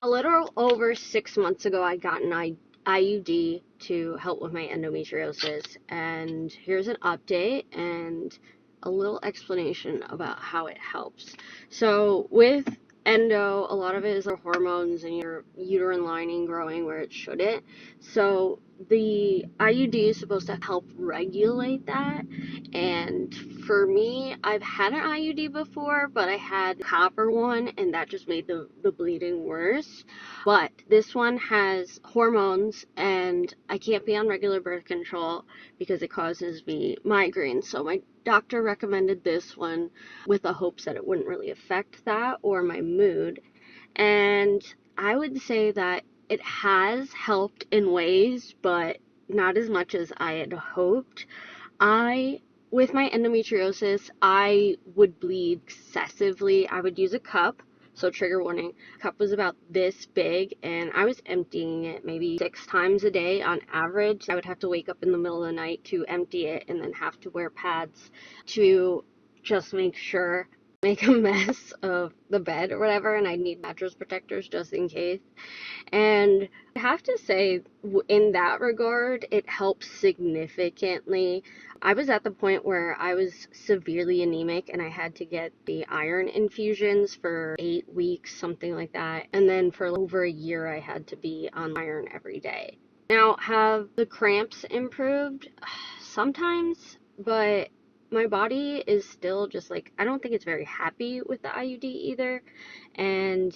A little over 6 months ago, I got an IUD to help with my endometriosis, and here's an update and a little explanation about how it helps. So with endo, a lot of it is the hormones and your uterine lining growing where it shouldn't. So the IUD is supposed to help regulate that. And for me, I've had an IUD before, but I had copper one, and that just made the bleeding worse. But this one has hormones, and I can't be on regular birth control because it causes me migraines. So my doctor recommended this one with the hopes that it wouldn't really affect that or my mood. And I would say that it has helped in ways, but not as much as I had hoped. With my endometriosis, I would bleed excessively. I would use a cup, so trigger warning. Cup was about this big, and I was emptying it maybe 6 times a day on average. I would have to wake up in the middle of the night to empty it and then have to wear pads to just make a mess of the bed or whatever, and I'd need mattress protectors just in case. And I have to say, in that regard, it helps significantly. I was at the point where I was severely anemic and I had to get the iron infusions for 8 weeks, something like that. And then for over a year, I had to be on iron every day. Now, have the cramps improved? Sometimes, but my body is still just like, I don't think it's very happy with the IUD either. And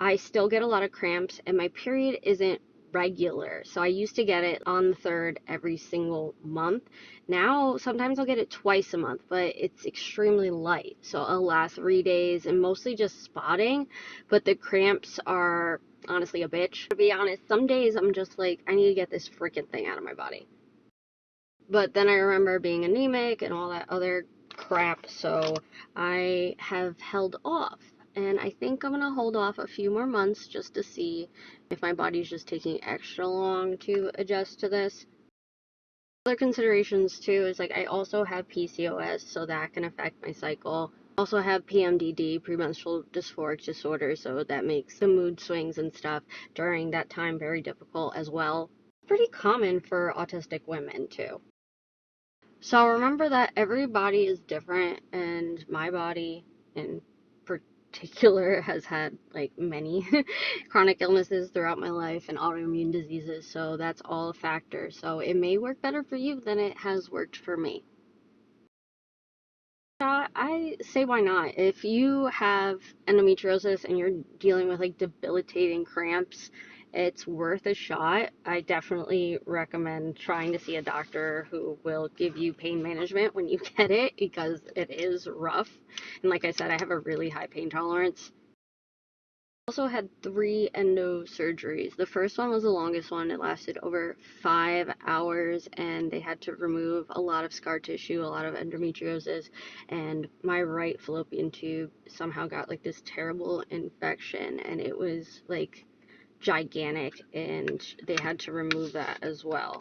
I still get a lot of cramps, and my period isn't regular. So I used to get it on the 3rd every single month. Now, sometimes I'll get it twice a month, but it's extremely light. So it'll last 3 days and mostly just spotting. But the cramps are honestly a bitch. To be honest, some days I'm just like, I need to get this freaking thing out of my body. But then I remember being anemic and all that other crap, so I have held off. And I think I'm going to hold off a few more months just to see if my body's just taking extra long to adjust to this. Other considerations too is like I also have PCOS, so that can affect my cycle. I also have PMDD, premenstrual dysphoric disorder, so that makes the mood swings and stuff during that time very difficult as well. It's pretty common for autistic women too. So remember that every body is different, and my body in particular has had like many chronic illnesses throughout my life and autoimmune diseases, so that's all a factor. So it may work better for you than it has worked for me. I say why not? If you have endometriosis and you're dealing with like debilitating cramps, it's worth a shot. I definitely recommend trying to see a doctor who will give you pain management when you get it because it is rough. And like I said, I have a really high pain tolerance. Also had 3 endo surgeries. The first one was the longest one. It lasted over 5 hours, and they had to remove a lot of scar tissue, a lot of endometriosis, and my right fallopian tube somehow got like this terrible infection, and it was like gigantic, and they had to remove that as well.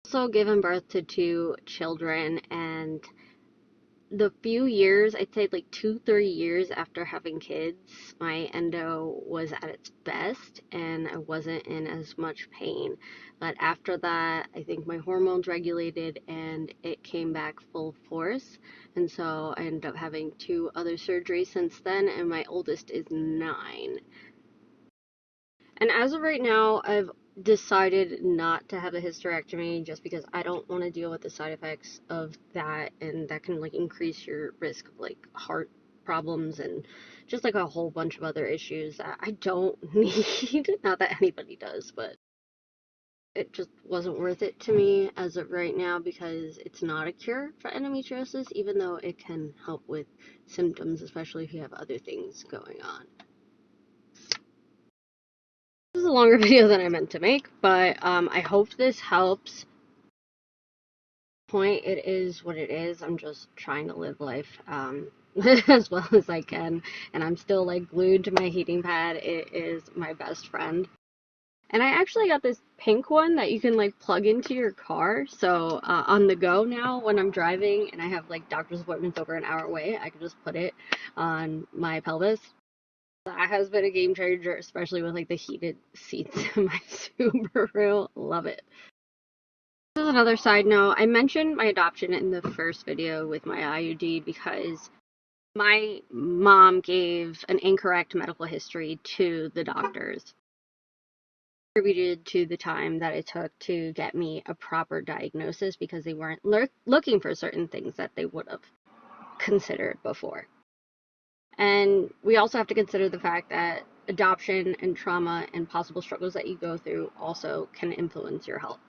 Also given birth to 2 children, and the few years, I'd say like 2-3 years after having kids, my endo was at its best and I wasn't in as much pain. But after that, I think my hormones regulated and it came back full force. And so I ended up having 2 other surgeries since then, and my oldest is 9. And as of right now, I've decided not to have a hysterectomy just because I don't want to deal with the side effects of that, and that can like increase your risk of like heart problems and just like a whole bunch of other issues that I don't need. Not that anybody does, but it just wasn't worth it to me as of right now because it's not a cure for endometriosis, even though it can help with symptoms, especially if you have other things going on. This is a longer video than I meant to make, but I hope this helps. Point, it is what it is. I'm just trying to live life as well as I can, and I'm still like glued to my heating pad. It is my best friend. And I actually got this pink one that you can like plug into your car, so on the go now when I'm driving and I have like doctor's appointments over an hour away, I can just put it on my pelvis. That has been a game changer, especially with like the heated seats in my Subaru. Love it. This is another side note. I mentioned my adoption in the first video with my IUD because my mom gave an incorrect medical history to the doctors, contributed to the time that it took to get me a proper diagnosis because they weren't looking for certain things that they would have considered before. And we also have to consider the fact that adoption and trauma and possible struggles that you go through also can influence your health.